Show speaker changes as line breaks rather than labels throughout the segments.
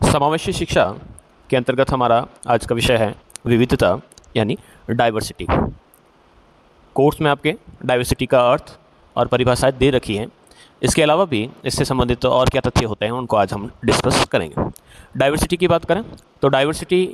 समावेशी शिक्षा के अंतर्गत हमारा आज का विषय है विविधता यानी डाइवर्सिटी। कोर्स में आपके डाइवर्सिटी का अर्थ और परिभाषाएं दे रखी हैं। इसके अलावा भी इससे संबंधित और क्या तथ्य होते हैं उनको आज हम डिस्कस करेंगे। डाइवर्सिटी की बात करें तो डाइवर्सिटी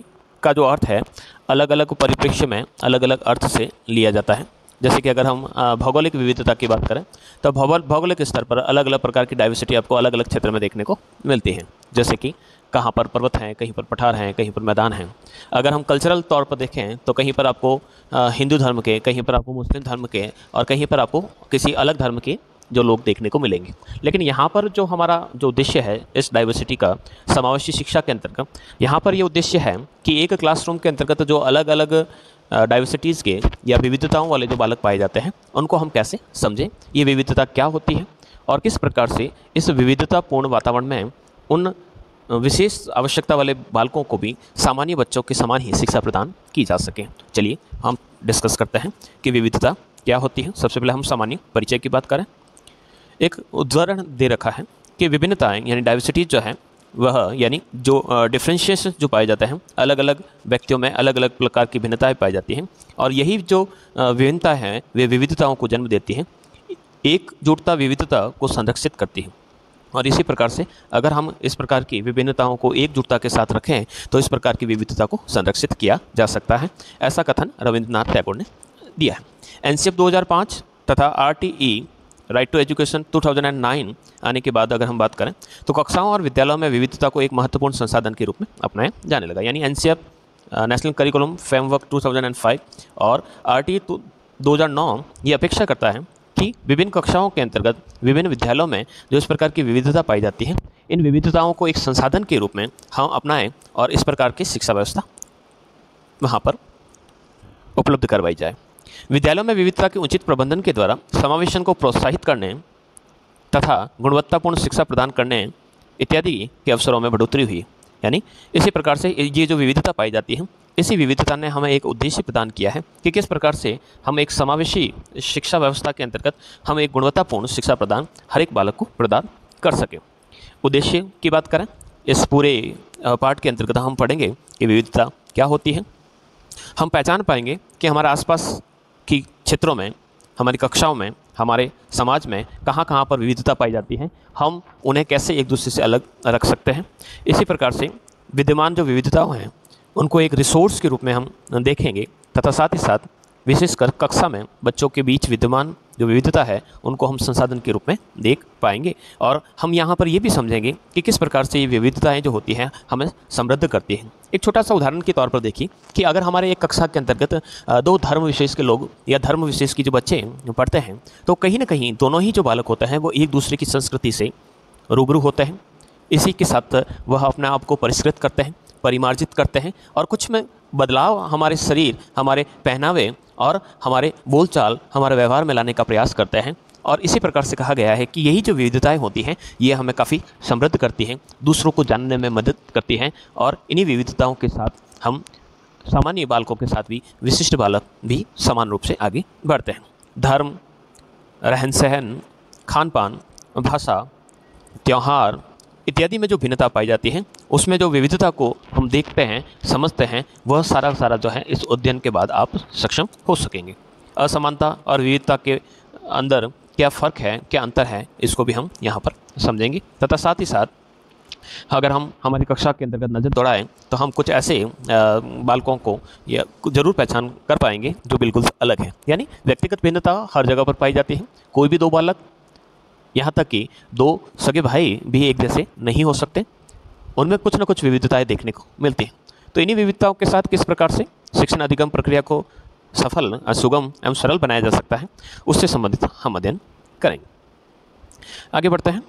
का जो अर्थ है अलग अलग परिप्रेक्ष्य में अलग अलग अर्थ से लिया जाता है। जैसे कि अगर हम भौगोलिक विविधता की बात करें तो भौगोलिक स्तर पर अलग अलग प्रकार की डाइवर्सिटी आपको अलग अलग क्षेत्र में देखने को मिलती है। जैसे कि कहाँ पर पर्वत हैं, कहीं पर पठार हैं, कहीं पर मैदान हैं। अगर हम कल्चरल तौर पर देखें तो कहीं पर आपको हिंदू धर्म के, कहीं पर आपको मुस्लिम धर्म के और कहीं पर आपको किसी अलग धर्म के जो लोग देखने को मिलेंगे। लेकिन यहाँ पर जो हमारा जो उद्देश्य है इस डाइवर्सिटी का समावेशी शिक्षा के अंतर्गत, यहाँ पर ये उद्देश्य है कि एक क्लासरूम के अंतर्गत जो अलग अलग डाइवर्सिटीज़ के या विविधताओं वाले जो बालक पाए जाते हैं उनको हम कैसे समझें, ये विविधता क्या होती है और किस प्रकार से इस विविधतापूर्ण वातावरण में उन विशेष आवश्यकता वाले बालकों को भी सामान्य बच्चों के समान ही शिक्षा प्रदान की जा सके। चलिए हम डिस्कस करते हैं कि विविधता क्या होती है। सबसे पहले हम सामान्य परिचय की बात करें। एक उदाहरण दे रखा है कि विभिन्नताएं यानी डाइवर्सिटी जो है वह यानी जो डिफ्रेंशिएशन जो पाए जाते हैं अलग अलग व्यक्तियों में अलग अलग प्रकार की भिन्नताएं पाई जाती हैं और यही जो विभिन्नता है वे विविधताओं को जन्म देती हैं। एकजुटता विविधता को संरक्षित करती है और इसी प्रकार से अगर हम इस प्रकार की विभिन्नताओं को एकजुटता के साथ रखें तो इस प्रकार की विविधता को संरक्षित किया जा सकता है। ऐसा कथन रविंद्रनाथ टैगोर ने दिया है। एनसीएफ 2005 तथा आरटीई राइट टू एजुकेशन 2009 आने के बाद अगर हम बात करें तो कक्षाओं और विद्यालयों में विविधता को एक महत्वपूर्ण संसाधन के रूप में अपनाया जाने लगा। यानी एनसीएफ नेशनल करिकुलम फ्रेमवर्क 2005 और आरटीई 2009 ये अपेक्षा करता है कि विभिन्न कक्षाओं के अंतर्गत विभिन्न विद्यालयों में जो इस प्रकार की विविधता पाई जाती है इन विविधताओं को एक संसाधन के रूप में हम अपनाएं और इस प्रकार की शिक्षा व्यवस्था वहाँ पर उपलब्ध करवाई जाए। विद्यालयों में विविधता के उचित प्रबंधन के द्वारा समावेशन को प्रोत्साहित करने तथा गुणवत्तापूर्ण शिक्षा प्रदान करने इत्यादि के अवसरों में बढ़ोतरी हुई। यानी इसी प्रकार से ये जो विविधता पाई जाती है इसी विविधता ने हमें एक उद्देश्य प्रदान किया है कि किस प्रकार से हम एक समावेशी शिक्षा व्यवस्था के अंतर्गत हम एक गुणवत्तापूर्ण शिक्षा प्रदान हर एक बालक को प्रदान कर सकें। उद्देश्य की बात करें इस पूरे पाठ के अंतर्गत हम पढ़ेंगे कि विविधता क्या होती है। हम पहचान पाएंगे कि हमारे आसपास की क्षेत्रों में, हमारी कक्षाओं में, हमारे समाज में कहाँ कहाँ पर विविधता पाई जाती है, हम उन्हें कैसे एक दूसरे से अलग रख सकते हैं। इसी प्रकार से विद्यमान जो विविधताएं हैं उनको एक रिसोर्स के रूप में हम देखेंगे तथा साथ ही साथ विशेषकर कक्षा में बच्चों के बीच विद्यमान जो विविधता है उनको हम संसाधन के रूप में देख पाएंगे और हम यहाँ पर ये भी समझेंगे कि किस प्रकार से ये विविधताएं जो होती हैं हमें समृद्ध करती हैं। एक छोटा सा उदाहरण के तौर पर देखिए कि अगर हमारे एक कक्षा के अंतर्गत दो धर्म विशेष के लोग या धर्म विशेष की जो बच्चे पढ़ते हैं तो कहीं ना कहीं दोनों ही जो बालक होते हैं वो एक दूसरे की संस्कृति से रूबरू होते हैं। इसी के साथ वह अपने आप को परिष्कृत करते हैं, परिमार्जित करते हैं और कुछ में बदलाव हमारे शरीर, हमारे पहनावे और हमारे बोलचाल, हमारे व्यवहार में लाने का प्रयास करते हैं। और इसी प्रकार से कहा गया है कि यही जो विविधताएं होती हैं ये हमें काफ़ी समृद्ध करती हैं, दूसरों को जानने में मदद करती हैं और इन्हीं विविधताओं के साथ हम सामान्य बालकों के साथ भी विशिष्ट बालक भी समान रूप से आगे बढ़ते हैं। धर्म, रहन सहन, खान पान, भाषा, त्यौहार इत्यादि में जो भिन्नता पाई जाती है उसमें जो विविधता को हम देखते हैं, समझते हैं, वह सारा जो है इस अध्ययन के बाद आप सक्षम हो सकेंगे। असमानता और विविधता के अंदर क्या फ़र्क है, क्या अंतर है, इसको भी हम यहाँ पर समझेंगे तथा साथ ही साथ अगर हम हमारी कक्षा के अंतर्गत नज़र दौड़ाएं तो हम कुछ ऐसे बालकों को या ज़रूर पहचान कर पाएंगे जो बिल्कुल अलग हैं। यानी व्यक्तिगत भिन्नता हर जगह पर पाई जाती है। कोई भी दो बालक, यहाँ तक कि दो सगे भाई भी एक जैसे नहीं हो सकते, उनमें कुछ न कुछ विविधताएं देखने को मिलती हैं। तो इन्हीं विविधताओं के साथ किस प्रकार से शिक्षण अधिगम प्रक्रिया को सफल, सुगम एवं सरल बनाया जा सकता है उससे संबंधित हम अध्ययन करेंगे। आगे बढ़ते हैं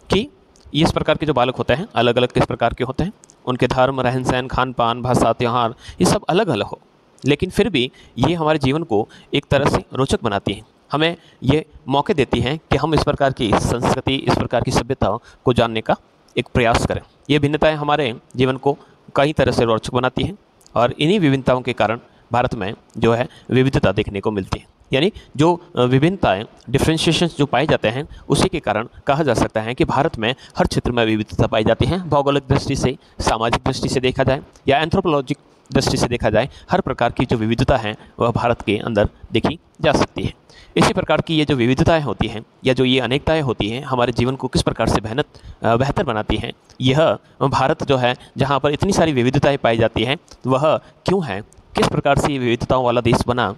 कि इस प्रकार के जो बालक होते हैं अलग अलग किस प्रकार के होते हैं, उनके धर्म, रहन सहन, खान पान, भाषा, त्यौहार ये सब अलग अलग हो, लेकिन फिर भी ये हमारे जीवन को एक तरह से रोचक बनाती हैं। हमें ये मौके देती हैं कि हम इस प्रकार की संस्कृति, इस प्रकार की सभ्यता को जानने का एक प्रयास करें। ये भिन्नताएं हमारे जीवन को कई तरह से रोचक बनाती हैं और इन्हीं विभिन्नताओं के कारण भारत में जो है विविधता देखने को मिलती है। यानी जो विभिन्नताएं, डिफ्रेंशिएशंस जो पाए जाते हैं, उसी के कारण कहा जा सकता है कि भारत में हर क्षेत्र में विविधता पाई जाती है। भौगोलिक दृष्टि से, सामाजिक दृष्टि से देखा जाए या एंथ्रोपोलॉजिक दृष्टि से देखा जाए, हर प्रकार की जो विविधता है वह भारत के अंदर देखी जा सकती है। इसी प्रकार की ये जो विविधताएं होती हैं या जो ये अनेकताएं होती हैं, हमारे जीवन को किस प्रकार से बेहतर बनाती हैं, यह भारत जो है जहाँ पर इतनी सारी विविधताएं पाई जाती हैं, वह क्यों है, किस प्रकार से ये विविधताओं वाला देश बना,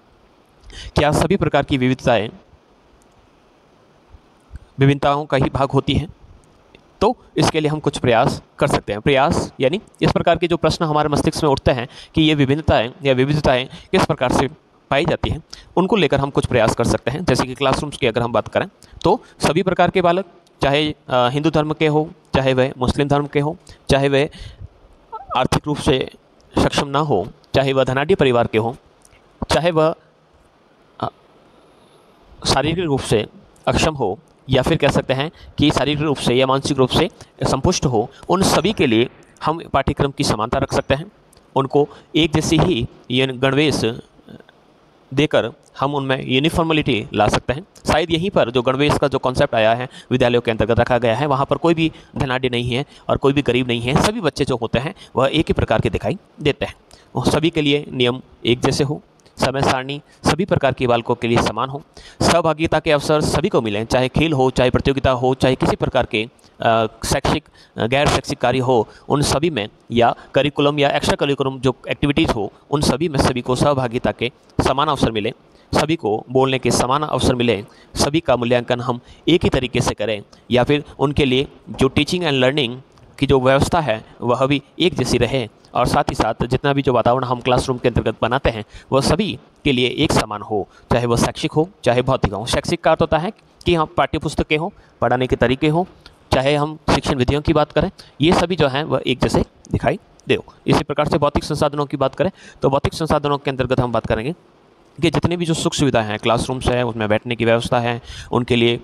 क्या सभी प्रकार की विभिन्नताओं का ही भाग होती हैं? तो इसके लिए हम कुछ प्रयास कर सकते हैं। प्रयास यानी इस प्रकार के जो प्रश्न हमारे मस्तिष्क में उठते हैं कि ये विभिन्नताएं या विविधताएं किस प्रकार से पाई जाती हैं, उनको लेकर हम कुछ प्रयास कर सकते हैं। जैसे कि क्लासरूम्स की अगर हम बात करें तो सभी प्रकार के बालक, चाहे हिंदू धर्म के हो, चाहे वह मुस्लिम धर्म के हो, चाहे वह आर्थिक रूप से सक्षम ना हो, चाहे वह धनाढ़ी परिवार के हो, चाहे वह शारीरिक रूप से अक्षम हो, या फिर कह सकते हैं कि शारीरिक रूप से या मानसिक रूप से संपुष्ट हो, उन सभी के लिए हम पाठ्यक्रम की समानता रख सकते हैं। उनको एक जैसी ही ये गणवेश देकर हम उनमें यूनिफॉर्मलिटी ला सकते हैं। शायद यहीं पर जो गणवेश का जो कॉन्सेप्ट आया है विद्यालयों के अंतर्गत रखा गया है, वहाँ पर कोई भी धनाढ़ी नहीं है और कोई भी गरीब नहीं है। सभी बच्चे जो होते हैं वह एक ही प्रकार के दिखाई देते हैं। और सभी के लिए नियम एक जैसे हो, समय सारणी सभी प्रकार के बालकों के लिए समान हो, सहभागिता के अवसर सभी को मिलें, चाहे खेल हो, चाहे प्रतियोगिता हो, चाहे किसी प्रकार के शैक्षिक गैर शैक्षिक कार्य हो, उन सभी में, या करिकुलम या एक्स्ट्रा करिकुलम जो एक्टिविटीज़ हो, उन सभी में सभी को सहभागिता के समान अवसर मिले, सभी को बोलने के समान अवसर मिले, सभी का मूल्यांकन हम एक ही तरीके से करें, या फिर उनके लिए जो टीचिंग एंड लर्निंग की जो व्यवस्था है वह भी एक जैसी रहे, और साथ ही साथ जितना भी जो वातावरण हम क्लासरूम के अंतर्गत बनाते हैं वह सभी के लिए एक समान हो, चाहे वह शैक्षिक हो चाहे भौतिक हो। शैक्षिक का अर्थ होता है कि हम पाठ्य पुस्तकें हो, पढ़ाने के तरीके हो, चाहे हम शिक्षण विधियों की बात करें, ये सभी जो हैं वह एक जैसे दिखाई दे। इसी प्रकार से भौतिक संसाधनों की बात करें तो भौतिक संसाधनों के अंतर्गत हम बात करेंगे कि जितने भी जो सुख सुविधाएं हैं, क्लासरूम्स है, उसमें बैठने की व्यवस्था है, उनके लिए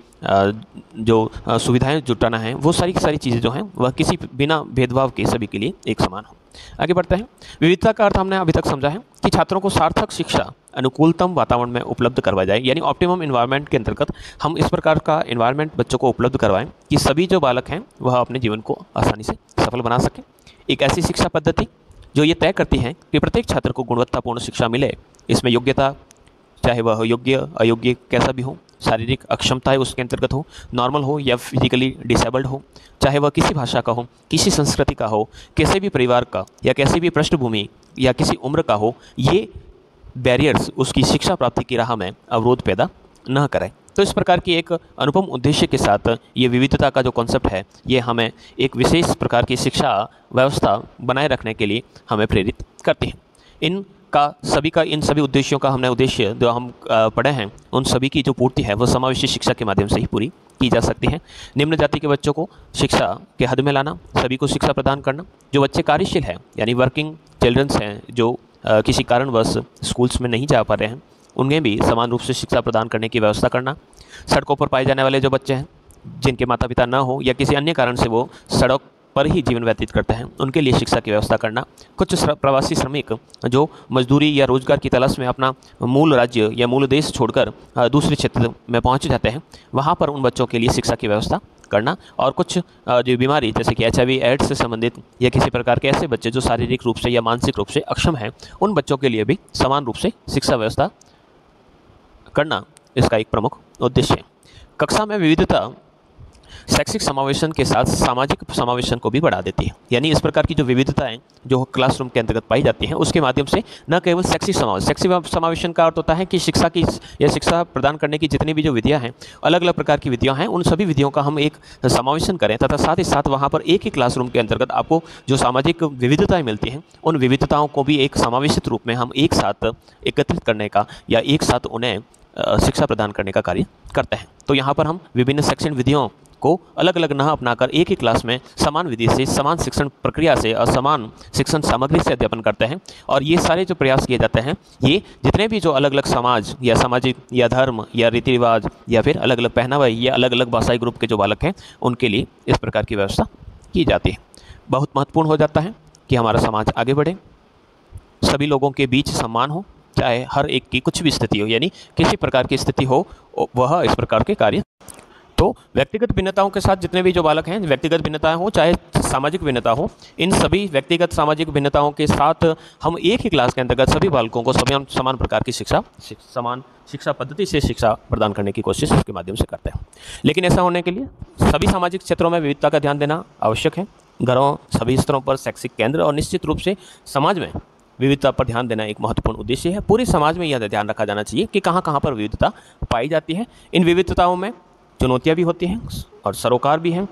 जो सुविधाएं जुटाना है, वो सारी की सारी चीज़ें जो हैं वह किसी बिना भेदभाव के सभी के लिए एक समान हो। आगे बढ़ते हैं। विविधता का अर्थ हमने अभी तक समझा है कि छात्रों को सार्थक शिक्षा अनुकूलतम वातावरण में उपलब्ध करवाया जाए, यानी ऑप्टिमम इन्वायरमेंट के अंतर्गत हम इस प्रकार का इन्वायरमेंट बच्चों को उपलब्ध करवाएं कि सभी जो बालक हैं वह अपने जीवन को आसानी से सफल बना सकें। एक ऐसी शिक्षा पद्धति जो ये तय करती है कि प्रत्येक छात्र को गुणवत्तापूर्ण शिक्षा मिले। इसमें योग्यता, चाहे वह योग्य अयोग्य कैसा भी हो, शारीरिक अक्षमताएं उसके अंतर्गत हो, नॉर्मल हो या फिजिकली डिसेबल्ड हो, चाहे वह किसी भाषा का हो, किसी संस्कृति का हो, किसी भी परिवार का या किसी भी पृष्ठभूमि या किसी उम्र का हो, ये बैरियर्स उसकी शिक्षा प्राप्ति की राह में अवरोध पैदा न करें। तो इस प्रकार की एक अनुपम उद्देश्य के साथ ये विविधता का जो कॉन्सेप्ट है, ये हमें एक विशेष प्रकार की शिक्षा व्यवस्था बनाए रखने के लिए हमें प्रेरित करती है। इन सभी उद्देश्यों का हमने उद्देश्य जो हम पढ़े हैं, उन सभी की जो पूर्ति है वह समावेशी शिक्षा के माध्यम से ही पूरी की जा सकती है। निम्न जाति के बच्चों को शिक्षा के हद में लाना, सभी को शिक्षा प्रदान करना, जो बच्चे कार्यशील हैं यानी वर्किंग चिल्ड्रंस हैं, जो किसी कारणवश स्कूल्स में नहीं जा पा रहे हैं, उन्हें भी समान रूप से शिक्षा प्रदान करने की व्यवस्था करना। सड़कों पर पाए जाने वाले जो बच्चे हैं जिनके माता पिता न हो या किसी अन्य कारण से वो सड़क पर ही जीवन व्यतीत करते हैं, उनके लिए शिक्षा की व्यवस्था करना। कुछ प्रवासी श्रमिक जो मजदूरी या रोजगार की तलाश में अपना मूल राज्य या मूल देश छोड़कर दूसरे क्षेत्र में पहुंच जाते हैं, वहां पर उन बच्चों के लिए शिक्षा की व्यवस्था करना। और कुछ जो बीमारी जैसे कि HIV एड्स से संबंधित या किसी प्रकार के ऐसे बच्चे जो शारीरिक रूप से या मानसिक रूप से अक्षम हैं, उन बच्चों के लिए भी समान रूप से शिक्षा व्यवस्था करना इसका एक प्रमुख उद्देश्य है। कक्षा में विविधता शैक्षिक समावेशन के साथ सामाजिक समावेशन को भी बढ़ा देती है, यानी इस प्रकार की जो विविधताएं जो क्लासरूम के अंतर्गत पाई जाती हैं, उसके माध्यम से न केवल शैक्षिक समावेशन का अर्थ होता है कि शिक्षा की या शिक्षा प्रदान करने की जितनी भी जो विधियां हैं, अलग अलग प्रकार की विधियां हैं, उन सभी विधियों का हम एक समावेशन करें तथा साथ ही साथ वहाँ पर एक ही क्लासरूम के अंतर्गत आपको जो सामाजिक विविधताएँ मिलती हैं, उन विविधताओं को भी एक समावेशित रूप में हम एक साथ एकत्रित करने का या एक साथ उन्हें शिक्षा प्रदान करने का कार्य करते हैं। तो यहाँ पर हम विभिन्न शिक्षण विधियों को अलग अलग न अपनाकर एक ही क्लास में समान विधि से, समान शिक्षण प्रक्रिया से और समान शिक्षण सामग्री से अध्यापन करते हैं। और ये सारे जो प्रयास किए जाते हैं, ये जितने भी जो अलग अलग समाज या सामाजिक या धर्म या रीति रिवाज या फिर अलग अलग पहनावा या अलग अलग भाषाई ग्रुप के जो बालक हैं, उनके लिए इस प्रकार की व्यवस्था की जाती है। बहुत महत्वपूर्ण हो जाता है कि हमारा समाज आगे बढ़े, सभी लोगों के बीच सम्मान हो, चाहे हर एक की कुछ भी स्थिति हो, यानी किसी प्रकार की स्थिति हो, वह इस प्रकार के कार्य। तो व्यक्तिगत भिन्नताओं के साथ जितने भी जो बालक हैं, व्यक्तिगत भिन्नताएं हो चाहे सामाजिक भिन्नता हो, इन सभी व्यक्तिगत सामाजिक भिन्नताओं के साथ हम एक ही क्लास के अंतर्गत सभी बालकों को समान प्रकार की समान शिक्षा पद्धति से शिक्षा प्रदान करने की कोशिश इसके माध्यम से करते हैं। लेकिन ऐसा होने के लिए सभी सामाजिक क्षेत्रों में विविधता का ध्यान देना आवश्यक है। घरों, सभी स्तरों पर शैक्षिक केंद्र और निश्चित रूप से समाज में विविधता पर ध्यान देना एक महत्वपूर्ण उद्देश्य है। पूरे समाज में यह ध्यान रखा जाना चाहिए कि कहाँ कहाँ पर विविधता पाई जाती है। इन विविधताओं में चुनौतियाँ भी होती हैं और सरोकार भी हैं।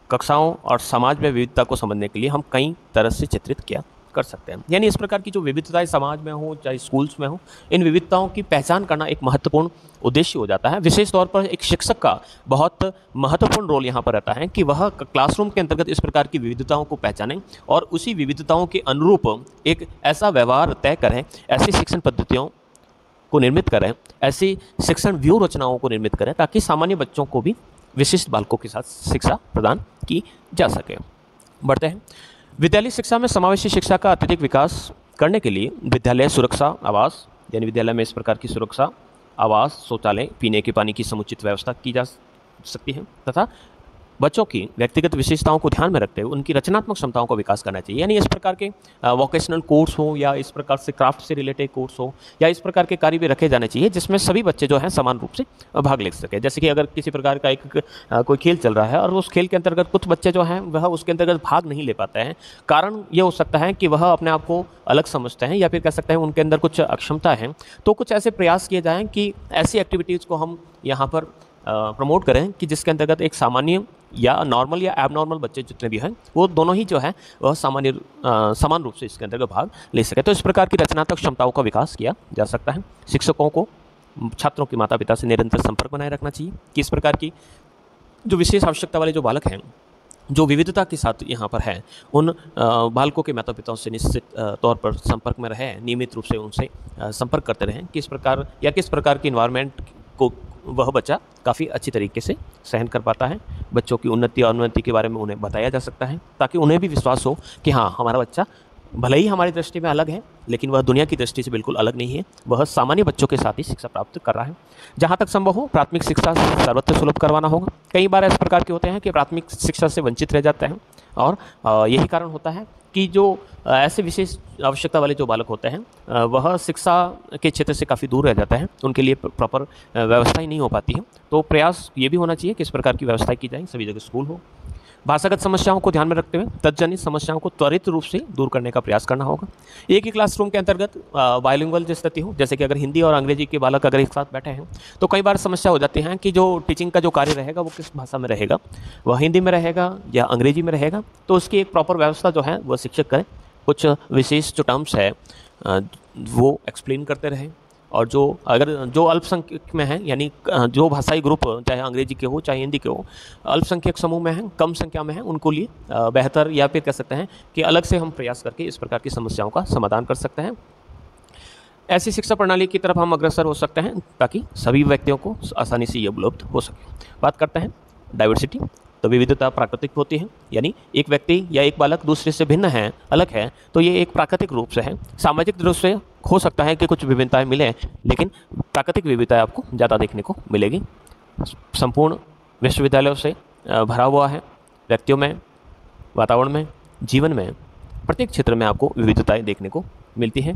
कक्षाओं और समाज में विविधता को समझने के लिए हम कई तरह से चित्रित किया कर सकते हैं। यानी इस प्रकार की जो विविधताएं समाज में हो चाहे स्कूल्स में हो, इन विविधताओं की पहचान करना एक महत्वपूर्ण उद्देश्य हो जाता है। विशेष तौर पर एक शिक्षक का बहुत महत्वपूर्ण रोल यहाँ पर रहता है कि वह क्लासरूम के अंतर्गत इस प्रकार की विविधताओं को पहचानें और उसी विविधताओं के अनुरूप एक ऐसा व्यवहार तय करें, ऐसी शिक्षण पद्धतियों को निर्मित करें, ऐसी शिक्षण व्यूह रचनाओं को निर्मित करें ताकि सामान्य बच्चों को भी विशिष्ट बालकों के साथ शिक्षा प्रदान की जा सके। बढ़ते हैं। विद्यालय शिक्षा में समावेशी शिक्षा का अत्यधिक विकास करने के लिए विद्यालय सुरक्षा आवास, यानी विद्यालय में इस प्रकार की सुरक्षा आवास, शौचालय, पीने के पानी की समुचित व्यवस्था की जा सकती है तथा बच्चों की व्यक्तिगत विशेषताओं को ध्यान में रखते हुए उनकी रचनात्मक क्षमताओं का विकास करना चाहिए। यानी इस प्रकार के वोकेशनल कोर्स हो या इस प्रकार से क्राफ्ट से रिलेटेड कोर्स हो या इस प्रकार के कार्य भी रखे जाने चाहिए जिसमें सभी बच्चे जो हैं समान रूप से भाग ले सके। जैसे कि अगर किसी प्रकार का कोई खेल चल रहा है और उस खेल के अंतर्गत कुछ बच्चे जो हैं वह उसके अंतर्गत भाग नहीं ले पाते हैं, कारण ये हो सकता है कि वह अपने आप को अलग समझते हैं या फिर कह सकते हैं उनके अंदर कुछ अक्षमता है। तो कुछ ऐसे प्रयास किए जाएँ कि ऐसी एक्टिविटीज़ को हम यहाँ पर प्रमोट करें कि जिसके अंतर्गत एक सामान्य या नॉर्मल या एबनॉर्मल बच्चे जितने भी हैं वो दोनों ही जो है वह समान रूप से इसके अंतर्गत भाग ले सके। तो इस प्रकार की रचनात्मक क्षमताओं का विकास किया जा सकता है। शिक्षकों को छात्रों के माता पिता से निरंतर संपर्क बनाए रखना चाहिए कि इस प्रकार की जो विशेष आवश्यकता वाले जो बालक हैं, जो विविधता के साथ यहाँ पर है, उन बालकों के माता पिताओं से निश्चित तौर पर संपर्क में रहें, नियमित रूप से उनसे संपर्क करते रहें किस प्रकार के इन्वायरमेंट को वह बच्चा काफ़ी अच्छी तरीके से सहन कर पाता है। बच्चों की उन्नति और अवनति के बारे में उन्हें बताया जा सकता है ताकि उन्हें भी विश्वास हो कि हाँ, हमारा बच्चा भले ही हमारी दृष्टि में अलग है लेकिन वह दुनिया की दृष्टि से बिल्कुल अलग नहीं है, वह सामान्य बच्चों के साथ ही शिक्षा प्राप्त कर रहा है। जहाँ तक संभव हो प्राथमिक शिक्षा सर्वत्र सुलभ करवाना होगा। कई बार इस प्रकार के होते हैं कि प्राथमिक शिक्षा से वंचित रह जाते हैं और यही कारण होता है कि जो ऐसे विशेष आवश्यकता वाले जो बालक होते हैं वह शिक्षा के क्षेत्र से काफ़ी दूर रह जाता है, उनके लिए प्रॉपर व्यवस्था ही नहीं हो पाती है। तो प्रयास ये भी होना चाहिए कि इस प्रकार की व्यवस्था की जाए, सभी जगह स्कूल हो। भाषागत समस्याओं को ध्यान में रखते हुए तत्जनित समस्याओं को त्वरित रूप से दूर करने का प्रयास करना होगा। एक ही क्लासरूम के अंतर्गत बाइलिंगुअल जो स्थिति हो, जैसे कि अगर हिंदी और अंग्रेजी के बालक अगर एक साथ बैठे हैं तो कई बार समस्या हो जाती है कि जो टीचिंग का जो कार्य रहेगा वो किस भाषा में रहेगा, वह हिंदी में रहेगा या अंग्रेजी में रहेगा। तो उसकी एक प्रॉपर व्यवस्था जो है वह शिक्षक करें, कुछ विशेष जो टर्म्स है वो एक्सप्लेन करते रहें और जो अल्पसंख्यक में हैं, यानी जो भाषाई ग्रुप चाहे अंग्रेजी के हो चाहे हिंदी के हो, अल्पसंख्यक समूह में हैं, कम संख्या में हैं, उनको लिए बेहतर या फिर कह सकते हैं कि अलग से हम प्रयास करके इस प्रकार की समस्याओं का समाधान कर सकते हैं। ऐसी शिक्षा प्रणाली की तरफ हम अग्रसर हो सकते हैं ताकि सभी व्यक्तियों को आसानी से ये उपलब्ध हो सके। बात करते हैं डाइवर्सिटी। तो विविधता प्राकृतिक होती है, यानी एक व्यक्ति या एक बालक दूसरे से भिन्न है, अलग है, तो ये एक प्राकृतिक रूप से है। सामाजिक रूप से हो सकता है कि कुछ विभिन्नताएं मिलें लेकिन प्राकृतिक विविधताएं आपको ज़्यादा देखने को मिलेगी। संपूर्ण विश्वविद्यालयों से भरा हुआ है। व्यक्तियों में, वातावरण में, जीवन में, प्रत्येक क्षेत्र में आपको विविधताएं देखने को मिलती हैं।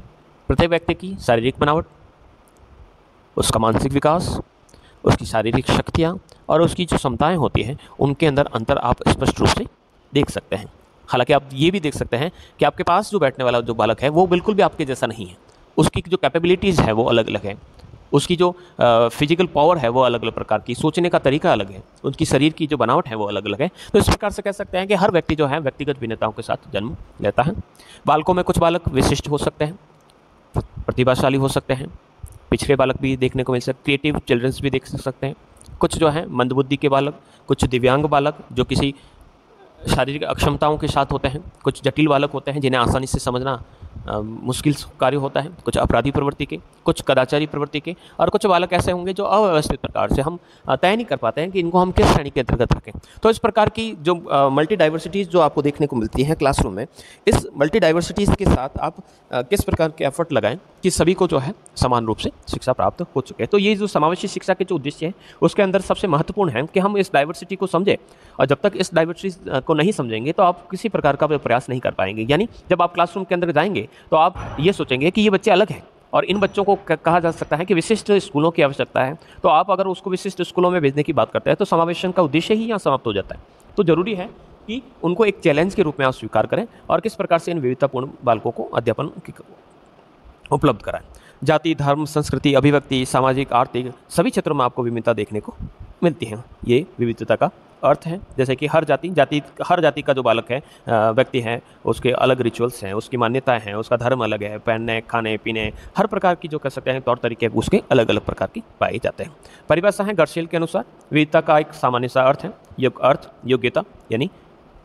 प्रत्येक व्यक्ति की शारीरिक बनावट, उसका मानसिक विकास, उसकी शारीरिक शक्तियाँ और उसकी जो क्षमताएँ होती हैं उनके अंदर अंतर आप स्पष्ट रूप से देख सकते हैं। हालांकि आप ये भी देख सकते हैं कि आपके पास जो बैठने वाला जो बालक है वो बिल्कुल भी आपके जैसा नहीं है। उसकी जो कैपेबिलिटीज़ है वो अलग अलग है, उसकी जो फिजिकल पावर है वो अलग अलग प्रकार की, सोचने का तरीका अलग है, उनकी शरीर की जो बनावट है वो अलग अलग है। तो इस प्रकार से कह सकते हैं कि हर व्यक्ति जो है व्यक्तिगत भिन्नताओं के साथ जन्म लेता है। बालकों में कुछ बालक विशिष्ट हो सकते हैं, प्रतिभाशाली हो सकते हैं, पिछड़े बालक भी देखने को मिल सकते, क्रिएटिव चिल्ड्रंस भी देख सकते हैं। कुछ जो है मंदबुद्धि के बालक, कुछ दिव्यांग बालक जो किसी शारीरिक अक्षमताओं के साथ होते हैं, कुछ जटिल बालक होते हैं जिन्हें आसानी से समझना मुश्किल कार्य होता है, कुछ अपराधी प्रवृत्ति के, कुछ कदाचारी प्रवृत्ति के, और कुछ बालक ऐसे होंगे जो अव्यवस्थित प्रकार से हम तय नहीं कर पाते हैं कि इनको हम किस श्रेणी के अंतर्गत रखें। तो इस प्रकार की जो मल्टी डाइवर्सिटीज़ जो आपको देखने को मिलती हैं क्लासरूम में, इस मल्टी डाइवर्सिटीज़ के साथ आप किस प्रकार के एफर्ट लगाएं कि सभी को जो है समान रूप से शिक्षा प्राप्त हो सके। तो ये जो समावेशी शिक्षा के जो उद्देश्य है उसके अंदर सबसे महत्वपूर्ण है कि हम इस डाइवर्सिटी को समझें, और जब तक इस डाइवर्सिटी को नहीं समझेंगे तो आप किसी प्रकार का प्रयास नहीं कर पाएंगे। यानी जब आप क्लासरूम के अंदर जाएंगे तो आप ये सोचेंगे कि ये बच्चे अलग हैं और इन बच्चों को कहा जा सकता है कि विशिष्ट स्कूलों की आवश्यकता है। तो आप अगर उसको विशिष्ट स्कूलों में भेजने की बात करते हैं तो समावेशन का उद्देश्य ही यहाँ समाप्त हो जाता है। तो जरूरी है कि उनको एक चैलेंज के रूप में आप स्वीकार करें और किस प्रकार से इन विविधतापूर्ण बालकों को अध्यापन उपलब्ध कराएं। जाति, धर्म, संस्कृति, अभिव्यक्ति, सामाजिक, आर्थिक सभी क्षेत्रों में आपको विविधता देखने को मिलती है। ये विविधता का अर्थ है। जैसे कि हर जाति का जो बालक है, व्यक्ति है, उसके अलग रिचुअल्स हैं, उसकी मान्यताएं हैं, उसका धर्म अलग है, पहनने, खाने पीने, हर प्रकार की जो कह सकते हैं तौर तरीके उसके अलग अलग प्रकार की पाए जाते हैं। परिभाषा है गर्शेल के अनुसार विविधता का एक सामान्य सा अर्थ है योग्यता, यानी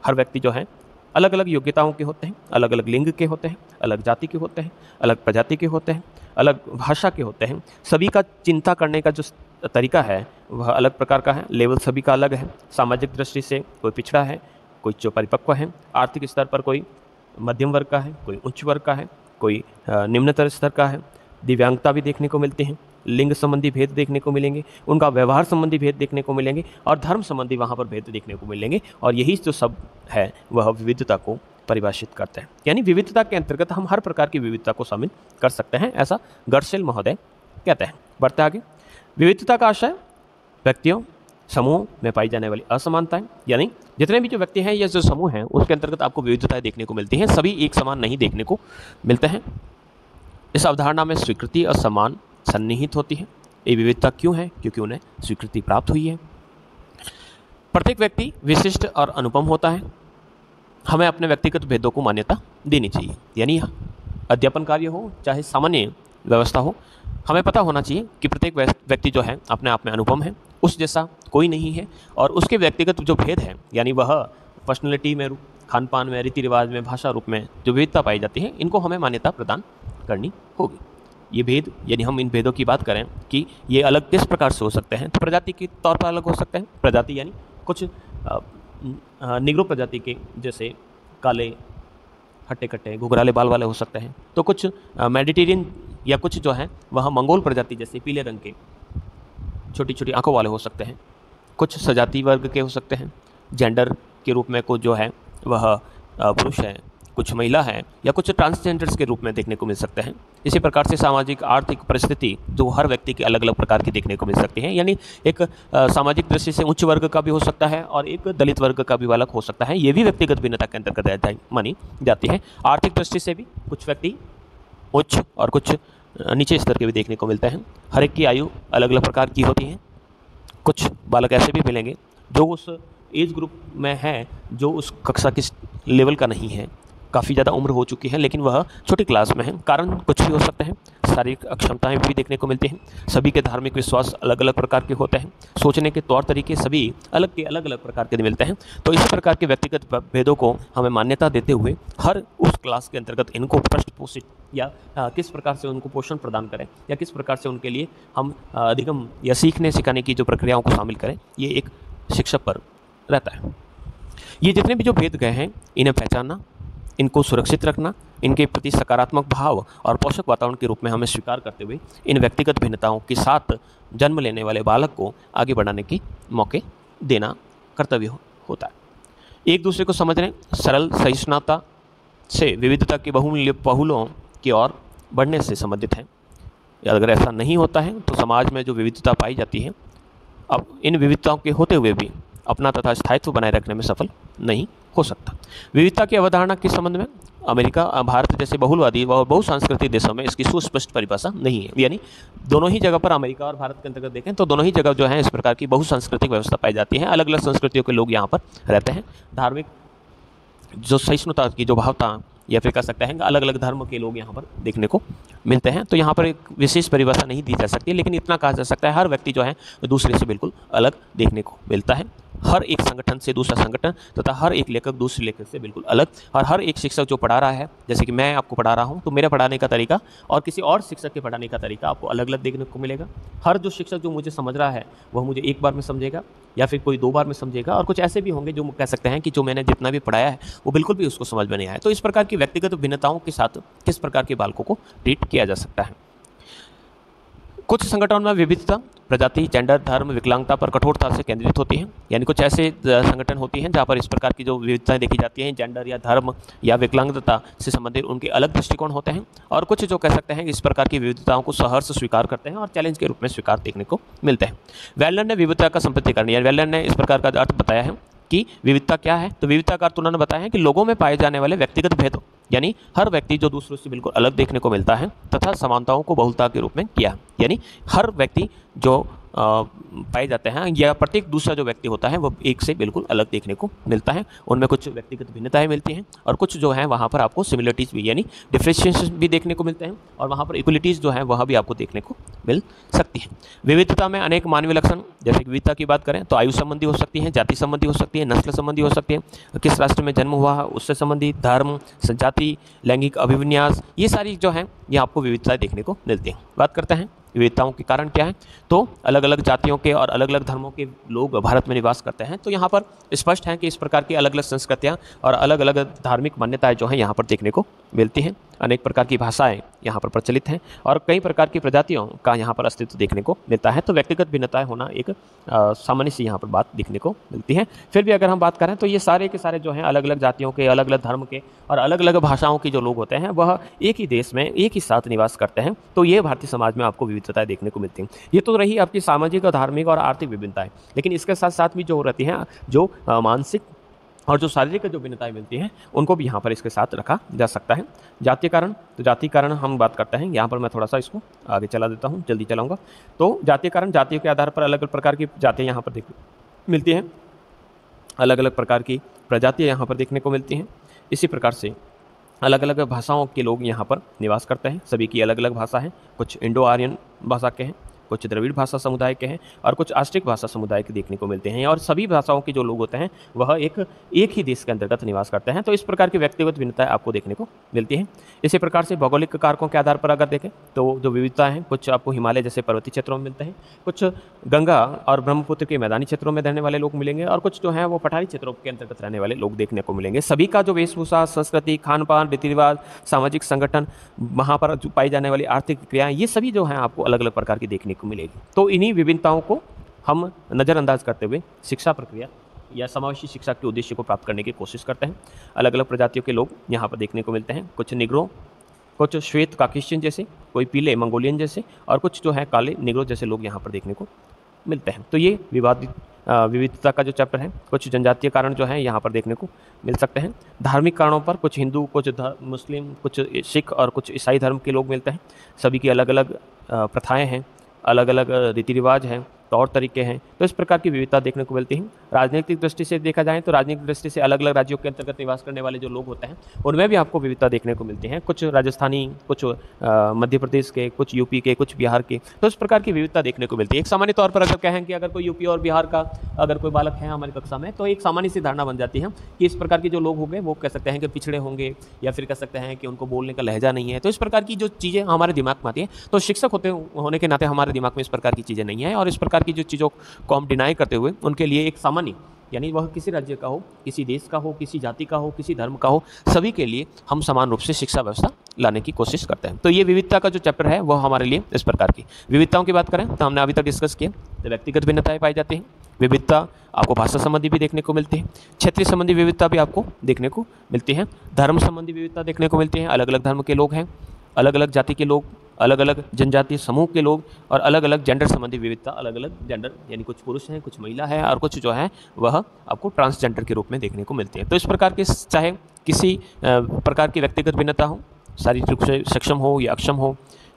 हर व्यक्ति जो है अलग अलग योग्यताओं के होते हैं, अलग अलग लिंग के होते हैं, अलग जाति के होते हैं, अलग प्रजाति के होते हैं, अलग भाषा के होते हैं। सभी का चिंता करने का जो तरीका है वह अलग प्रकार का है, लेवल सभी का अलग है। सामाजिक दृष्टि से कोई पिछड़ा है, कोई जो परिपक्व है, आर्थिक स्तर पर कोई मध्यम वर्ग का है, कोई उच्च वर्ग का है, कोई निम्नतर स्तर का है। दिव्यांगता भी देखने को मिलती हैं, लिंग संबंधी भेद देखने को मिलेंगे, उनका व्यवहार संबंधी भेद देखने को मिलेंगे और धर्म संबंधी वहाँ पर भेद देखने को मिलेंगे। और यही जो सब है वह विविधता को परिभाषित करते हैं। यानी विविधता के अंतर्गत हम हर प्रकार की विविधता को शामिल कर सकते हैं, ऐसा गर्शेल महोदय कहते हैं। बढ़ते आगे, विविधता का आशय व्यक्तियों समूहों में पाई जाने वाली असमानताएं, यानी जितने भी जो व्यक्ति हैं या जो समूह हैं उसके अंतर्गत आपको विविधताएं देखने को मिलती हैं, सभी एक समान नहीं देखने को मिलते हैं। इस अवधारणा में स्वीकृति और सम्मान सन्निहित होती है। ये विविधता क्यों है? क्योंकि उन्हें स्वीकृति प्राप्त हुई है। प्रत्येक व्यक्ति विशिष्ट और अनुपम होता है। हमें अपने व्यक्तिगत भेदों को मान्यता देनी चाहिए। यानी अध्यापन कार्य हो चाहे सामान्य व्यवस्था हो, हमें पता होना चाहिए कि प्रत्येक व्यक्ति जो है अपने आप में अनुपम है, उस जैसा कोई नहीं है, और उसके व्यक्तिगत जो भेद है, यानी वह पर्सनैलिटी में, खान पान में, रीति रिवाज में, भाषा रूप में जो विविधता पाई जाती है, इनको हमें मान्यता प्रदान करनी होगी। ये भेद, यदि हम इन भेदों की बात करें कि ये अलग किस प्रकार से हो सकते हैं, तो प्रजाति के तौर पर अलग हो सकते हैं। प्रजाति यानी कुछ निग्रो प्रजाति के जैसे काले, हट्टे कट्टे, घुघराले बाल वाले हो सकते हैं, तो कुछ मेडिटेरियन या कुछ जो है वह मंगोल प्रजाति जैसे पीले रंग के छोटी छोटी आंखों वाले हो सकते हैं। कुछ सजाति वर्ग के हो सकते हैं, जेंडर के रूप में कुछ जो है वह पुरुष है, कुछ महिला है, या कुछ ट्रांसजेंडर्स के रूप में देखने को मिल सकते हैं। इसी प्रकार से सामाजिक आर्थिक परिस्थिति जो हर व्यक्ति की अलग अलग प्रकार की देखने को मिल सकती है। यानी एक सामाजिक दृष्टि से उच्च वर्ग का भी हो सकता है और एक दलित वर्ग का भी बालक हो सकता है। ये भी व्यक्तिगत भिन्नता के अंतर्गत मानी जाती है। आर्थिक दृष्टि से भी कुछ व्यक्ति उच्च और कुछ नीचे स्तर के भी देखने को मिलते हैं। हर एक की आयु अलग अलग प्रकार की होती है। कुछ बालक ऐसे भी मिलेंगे जो उस एज ग्रुप में है जो उस कक्षा के लेवल का नहीं है, काफ़ी ज़्यादा उम्र हो चुकी है लेकिन वह छोटी क्लास में है। कारण कुछ भी हो सकते हैं। शारीरिक अक्षमताएं भी देखने को मिलती हैं। सभी के धार्मिक विश्वास अलग अलग प्रकार के होते हैं। सोचने के तौर तरीके सभी अलग अलग प्रकार के मिलते हैं। तो इसी प्रकार के व्यक्तिगत भेदों को हमें मान्यता देते हुए हर उस क्लास के अंतर्गत इनको पृष्ठपोषित या किस प्रकार से उनको पोषण प्रदान करें या किस प्रकार से उनके लिए हम अधिगम या सीखने सिखाने की जो प्रक्रियाओं को शामिल करें, ये एक शिक्षक पर रहता है। ये जितने भी जो भेद गए हैं इन्हें पहचानना, इनको सुरक्षित रखना, इनके प्रति सकारात्मक भाव और पोषक वातावरण के रूप में हमें स्वीकार करते हुए इन व्यक्तिगत भिन्नताओं के साथ जन्म लेने वाले बालक को आगे बढ़ाने के मौके देना कर्तव्य होता है। एक दूसरे को समझने, सरल सहिष्णुता से विविधता के बहुमूल्य पहलुओं की ओर बढ़ने से संबंधित है। अगर ऐसा नहीं होता है तो समाज में जो विविधता पाई जाती है, अब इन विविधताओं के होते हुए भी अपना तथा स्थायित्व बनाए रखने में सफल नहीं हो सकता। विविधता की अवधारणा के संबंध में अमेरिका, भारत जैसे बहुलवादी व बहुसांस्कृतिक देशों में इसकी सुस्पष्ट परिभाषा नहीं है। यानी दोनों ही जगह पर, अमेरिका और भारत के अंतर्गत देखें तो दोनों ही जगह जो है इस प्रकार की बहुसांस्कृतिक व्यवस्था पाई जाती है। अलग अलग संस्कृतियों के लोग यहाँ पर रहते हैं। धार्मिक जो सहिष्णुता की जो भावता या फिर कह सकते हैं अलग अलग धर्म के लोग यहाँ पर देखने को मिलते हैं। तो यहाँ पर एक विशेष परिभाषा नहीं दी जा सकती, लेकिन इतना कहा जा सकता है हर व्यक्ति जो है दूसरे से बिल्कुल अलग देखने को मिलता है। हर एक संगठन से दूसरा संगठन तथा हर एक लेखक दूसरे लेखक से बिल्कुल अलग, और हर एक शिक्षक जो पढ़ा रहा है, जैसे कि मैं आपको पढ़ा रहा हूँ तो मेरे पढ़ाने का तरीका और किसी और शिक्षक के पढ़ाने का तरीका आपको अलग अलग देखने को मिलेगा। हर जो शिक्षक जो मुझे समझ रहा है वह मुझे एक बार में समझेगा या फिर कोई 2 बार में समझेगा, और कुछ ऐसे भी होंगे जो कह सकते हैं कि जो मैंने जितना भी पढ़ाया है वो बिल्कुल भी उसको समझ में नहीं आया। तो इस प्रकार की व्यक्तिगत भिन्नताओं के साथ किस प्रकार के बालकों को ट्रीट किया जा सकता है। कुछ संगठनों में विविधता प्रजाति, जेंडर, धर्म, विकलांगता पर कठोरता से केंद्रित होती हैं। यानी कुछ ऐसे संगठन होती हैं जहाँ पर इस प्रकार की जो विविधताएं देखी जाती हैं, जेंडर या धर्म या विकलांगता से संबंधित उनके अलग दृष्टिकोण होते हैं, और कुछ जो कह सकते हैं इस प्रकार की विविधताओं को सहर्ष स्वीकार करते हैं और चैलेंज के रूप में स्वीकार देखने को मिलते हैं। वेलर ने विविधता का संप्रतिकरण, या वेलर ने इस प्रकार का अर्थ बताया है कि विविधता क्या है। तो विविधता का अर्थ उन्होंने बताया है कि लोगों में पाए जाने वाले व्यक्तिगत भेद, यानी हर व्यक्ति जो दूसरों से बिल्कुल अलग देखने को मिलता है, तथा समानताओं को बहुलता के रूप में किया, यानी हर व्यक्ति जो पाए जाते हैं या प्रत्येक दूसरा जो व्यक्ति होता है वो एक से बिल्कुल अलग देखने को मिलता है। उनमें कुछ व्यक्तिगत भिन्नताएं मिलती हैं और कुछ जो है वहाँ पर आपको सिमिलरिटीज़ भी यानी डिफरेंशिएशन भी देखने को मिलते हैं, और वहाँ पर इक्वलिटीज़ जो है वह भी आपको देखने को मिल सकती है। विविधता में अनेक मानवीय लक्षण, जैसे कि विविधता की बात करें तो आयु संबंधी हो सकती है, जाति संबंधी हो सकती है, नस्ल संबंधी हो सकती है, किस राष्ट्र में जन्म हुआ है उससे संबंधित, धर्म, जाति, लैंगिक अभिविन्यास, ये सारी जो है ये आपको विविधताएं देखने को मिलती हैं। बात करते हैं विविधताओं के कारण क्या है। तो अलग अलग जातियों के और अलग अलग धर्मों के लोग भारत में निवास करते हैं, तो यहाँ पर स्पष्ट है कि इस प्रकार की अलग अलग संस्कृतियाँ और अलग अलग धार्मिक मान्यताएं जो हैं यहाँ पर देखने को मिलती हैं। अनेक प्रकार की भाषाएं यहाँ पर प्रचलित हैं और कई प्रकार की प्रजातियों का यहाँ पर अस्तित्व देखने को मिलता है। तो व्यक्तिगत भिन्नताएं होना एक सामान्य सी यहाँ पर बात देखने को मिलती है। फिर भी अगर हम बात करें तो ये सारे के सारे जो हैं अलग अलग जातियों के, अलग अलग धर्म के और अलग अलग भाषाओं के जो लोग होते हैं वह एक ही देश में एक ही साथ निवास करते हैं। तो ये भारतीय समाज में आपको विविधताएं देखने को मिलती हैं। ये तो रही आपकी सामाजिक और धार्मिक और आर्थिक विभिन्नताएं, लेकिन इसके साथ साथ भी जो रहती हैं जो मानसिक और जो शारीरिक जो भिन्नताएं मिलती हैं उनको भी यहाँ पर इसके साथ रखा जा सकता है। जातीय कारण, तो जातीय कारण हम बात करते हैं, यहाँ पर मैं थोड़ा सा इसको आगे चला देता हूँ, जल्दी चलाऊँगा। तो जातीय कारण, जातियों के आधार पर अलग अलग प्रकार की जातियाँ यहाँ पर देखने मिलती हैं, अलग अलग प्रकार की प्रजातियाँ यहाँ पर देखने को मिलती हैं। इसी प्रकार से अलग अलग भाषाओं के लोग यहाँ पर निवास करते हैं, सभी की अलग अलग भाषा है, कुछ इंडो आर्यन भाषा के हैं, कुछ द्रविड़ भाषा समुदाय के हैं और कुछ आस्ट्रिक भाषा समुदाय के देखने को मिलते हैं, और सभी भाषाओं के जो लोग होते हैं वह एक ही देश के अंतर्गत निवास करते हैं। तो इस प्रकार की व्यक्तिगत भिन्नताएं आपको देखने को मिलती हैं। इसी प्रकार से भौगोलिक कारकों के आधार पर अगर देखें तो जो विविधता है, कुछ आपको हिमालय जैसे पर्वतीय क्षेत्रों में मिलते हैं, कुछ गंगा और ब्रह्मपुत्र के मैदानी क्षेत्रों में रहने वाले लोग मिलेंगे, और कुछ जो है वो पठारी क्षेत्रों के अंतर्गत रहने वाले लोग देखने को मिलेंगे। सभी का जो वेशभूषा, संस्कृति, खान पान, रीति रिवाज, सामाजिक संगठन, वहाँ पर जो पाई जाने वाली आर्थिक क्रियाएँ, ये सभी जो हैं आपको अलग अलग प्रकार की देखने को मिलेगी। तो इन्हीं विभिन्नताओं को हम नज़रअंदाज करते हुए शिक्षा प्रक्रिया या समावेशी शिक्षा के उद्देश्य को प्राप्त करने की कोशिश करते हैं। अलग अलग प्रजातियों के लोग यहाँ पर देखने को मिलते हैं, कुछ निग्रो, कुछ श्वेत काकेशियन जैसे, कोई पीले मंगोलियन जैसे, और कुछ जो है काले निग्रो जैसे लोग यहाँ पर देखने को मिलते हैं। तो ये विविधता का जो चैप्टर है, कुछ जनजातीय कारण जो है यहाँ पर देखने को मिल सकते हैं। धार्मिक कारणों पर कुछ हिंदू, कुछ मुस्लिम, कुछ सिख और कुछ ईसाई धर्म के लोग मिलते हैं। सभी की अलग अलग प्रथाएँ हैं, अलग अलग रीति रिवाज हैं, तौर तरीके हैं, तो इस प्रकार की विविधता देखने को मिलती है। राजनीतिक दृष्टि से देखा जाए तो राजनीतिक दृष्टि से अलग अलग राज्यों के अंतर्गत निवास करने वाले जो लोग होते हैं उनमें भी आपको विविधता देखने को मिलती है। कुछ राजस्थानी, कुछ मध्य प्रदेश के, कुछ यूपी के, कुछ बिहार के, तो इस प्रकार की विविधता देखने को मिलती है। एक सामान्य तौर पर अगर कहें कि अगर कोई यूपी और बिहार का अगर कोई बालक है हमारी कक्षा में, तो एक सामान्य सी धारणा बन जाती है कि इस प्रकार के जो लोग होंगे वो कह सकते हैं कि पिछड़े होंगे, या फिर कह सकते हैं कि उनको बोलने का लहजा नहीं है। तो इस प्रकार की जो चीज़ें हमारे दिमाग में आती हैं, तो शिक्षक होने के नाते हमारे दिमाग में इस प्रकार की चीज़ें नहीं है, और इस प्रकार की जो चीज़ों को हम डिनाई करते हुए उनके लिए एक सामान्य, यानी वह किसी राज्य का हो, किसी देश का हो, किसी जाति का हो, किसी धर्म का हो, सभी के लिए हम समान रूप से शिक्षा व्यवस्था लाने की कोशिश करते हैं। तो ये विविधता का जो चैप्टर है वह हमारे लिए इस प्रकार की विविधताओं की बात करें तो हमने अभी तक डिस्कस किया। तो व्यक्तिगत भिन्नताएं पाई जाती हैं, विविधता आपको भाषा संबंधी भी देखने को मिलती है, क्षेत्रीय संबंधी विविधता भी आपको देखने को मिलती है, धर्म संबंधी विविधता देखने को मिलती है, अलग अलग धर्म के लोग हैं, अलग अलग जाति के लोग, अलग अलग जनजातीय समूह के लोग, और अलग अलग जेंडर संबंधी विविधता, अलग अलग जेंडर यानी कुछ पुरुष हैं, कुछ महिला है, और कुछ जो है वह आपको ट्रांसजेंडर के रूप में देखने को मिलती है। तो इस प्रकार के चाहे किसी प्रकार की व्यक्तिगत भिन्नता हो, शारीरिक रूप से सक्षम हो या अक्षम हो,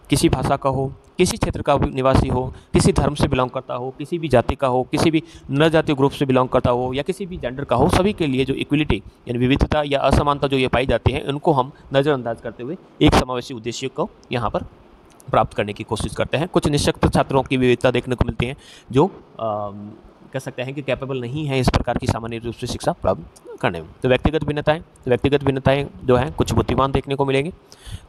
किसी भाषा का हो, किसी क्षेत्र का निवासी हो, किसी धर्म से बिलोंग करता हो, किसी भी जाति का हो, किसी भी न जातीय ग्रुप से बिलोंग करता हो, या किसी भी जेंडर का हो, सभी के लिए जो इक्वलिटी यानी विविधता या असमानता जो ये पाई जाती है उनको हम नज़रअंदाज करते हुए एक समावेशी उद्देश्य को यहाँ पर प्राप्त करने की कोशिश करते हैं। कुछ निःशक्त छात्रों की विविधता देखने को मिलती है जो कह सकते हैं कि कैपेबल नहीं है इस प्रकार की सामान्य रूप से शिक्षा प्राप्त करने में। तो व्यक्तिगत भिन्नताएं जो हैं, कुछ बुद्धिमान देखने को मिलेंगे,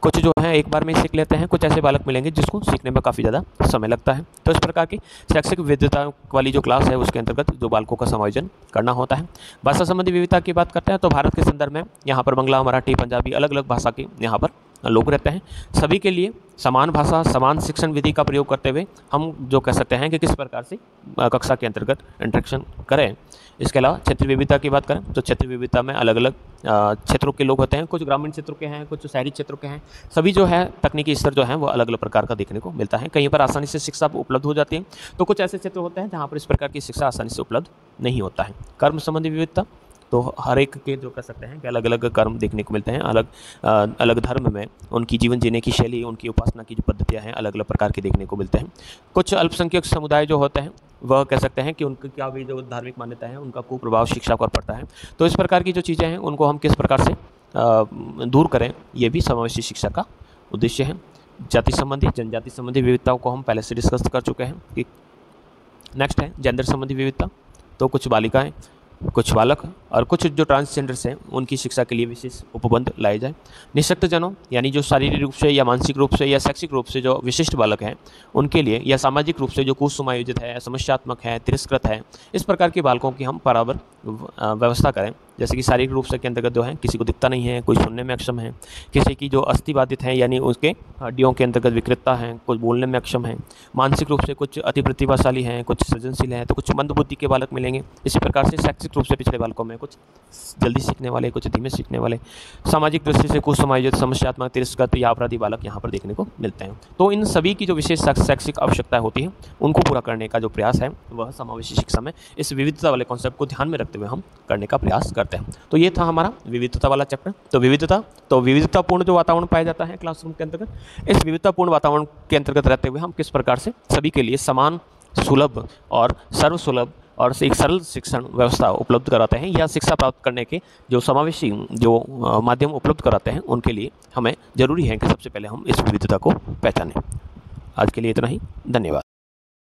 कुछ जो हैं एक बार में सीख लेते हैं, कुछ ऐसे बालक मिलेंगे जिसको सीखने में काफ़ी ज़्यादा समय लगता है। तो इस प्रकार की शैक्षिक विविधता वाली जो क्लास है उसके अंतर्गत जो बालकों का समायोजन करना होता है। भाषा संबंधी विविधता की बात करते हैं तो भारत के संदर्भ में यहाँ पर बंगला, मराठी, पंजाबी अलग अलग भाषा के यहाँ पर लोग रहते हैं। सभी के लिए समान भाषा, समान शिक्षण विधि का प्रयोग करते हुए हम जो कह सकते हैं कि किस प्रकार से कक्षा के अंतर्गत इंटरेक्शन करें। इसके अलावा क्षेत्रीय विविधता की बात करें तो क्षेत्रीय विविधता में अलग अलग क्षेत्रों के लोग होते हैं, कुछ ग्रामीण क्षेत्रों के हैं, कुछ शहरी क्षेत्रों के हैं। सभी जो है तकनीकी स्तर जो है वो अलग अलग प्रकार का देखने को मिलता है। कहीं पर आसानी से शिक्षा उपलब्ध हो जाती है तो कुछ ऐसे क्षेत्र होते हैं जहाँ पर इस प्रकार की शिक्षा आसानी से उपलब्ध नहीं होता है। कर्म संबंधी विविधता तो हर एक के जो कह सकते हैं कि अलग अलग कर्म देखने को मिलते हैं। अलग धर्म में उनकी जीवन जीने की शैली, उनकी उपासना की जो पद्धतियाँ हैं अलग अलग प्रकार के देखने को मिलते हैं। कुछ अल्पसंख्यक समुदाय जो होते हैं वह कह सकते हैं कि उनकी क्या भी जो धार्मिक मान्यता है उनका कुप्रभाव शिक्षा पर पड़ता है। तो इस प्रकार की जो चीज़ें हैं उनको हम किस प्रकार से दूर करें, ये भी समावेशी शिक्षा का उद्देश्य है। जाति संबंधी, जनजाति संबंधी विविधताओं को हम पहले से डिस्कस कर चुके हैं कि नेक्स्ट है जेंडर संबंधी विविधता। तो कुछ बालिकाएं, कुछ बालक और कुछ जो ट्रांसजेंडर्स हैं उनकी शिक्षा के लिए विशेष उपबंध लाए जाए। निःशक्तजनों यानी जो शारीरिक रूप से या मानसिक रूप से या शैक्षिक रूप से जो विशिष्ट बालक हैं उनके लिए, या सामाजिक रूप से जो कुसमायोजित है, समस्यात्मक है, तिरस्कृत है, इस प्रकार के बालकों की हम बराबर व्यवस्था करें। जैसे कि शारीरिक रूप से के अंतर्गत जो है किसी को दिखता नहीं है, कोई सुनने में अक्षम है, किसी की जो अस्थि बाधित है यानी उसके हड्डियों के अंतर्गत विकृतता है, कुछ बोलने में अक्षम है। मानसिक रूप से कुछ अति प्रतिभाशाली हैं, कुछ सृजनशील हैं, तो कुछ मंदबुद्धि के बालक मिलेंगे। इसी प्रकार से शैक्षिक रूप से पिछड़े बालकों में कुछ जल्दी सीखने वाले, कुछ धीमे सीखने वाले, सामाजिक दृष्टि से कुसमायोजित, समस्यात्मक, तिरस्कृत या अपराधी बालक यहाँ पर देखने को मिलते हैं। तो इन सभी की जो विशेष शैक्षिक आवश्यकताएं होती हैं उनको पूरा करने का जो प्रयास है वह समावेशी शिक्षा में इस विविधता वाले कॉन्सेप्ट को ध्यान में रखते हुए हम करने का प्रयास करते हैं। तो ये था हमारा विविधता वाला चैप्टर। तो विविधतापूर्ण जो वातावरण पाया जाता है क्लासरूम के अंतर्गत, इस विविधतापूर्ण वातावरण के अंतर्गत रहते हुए हम किस प्रकार से सभी के लिए समान, सुलभ और सर्वसुलभ और एक सरल शिक्षण व्यवस्था उपलब्ध कराते हैं, या शिक्षा प्राप्त करने के जो समावेशी जो माध्यम उपलब्ध कराते हैं उनके लिए हमें ज़रूरी है कि सबसे पहले हम इस विविधता को पहचानें। आज के लिए इतना ही, धन्यवाद।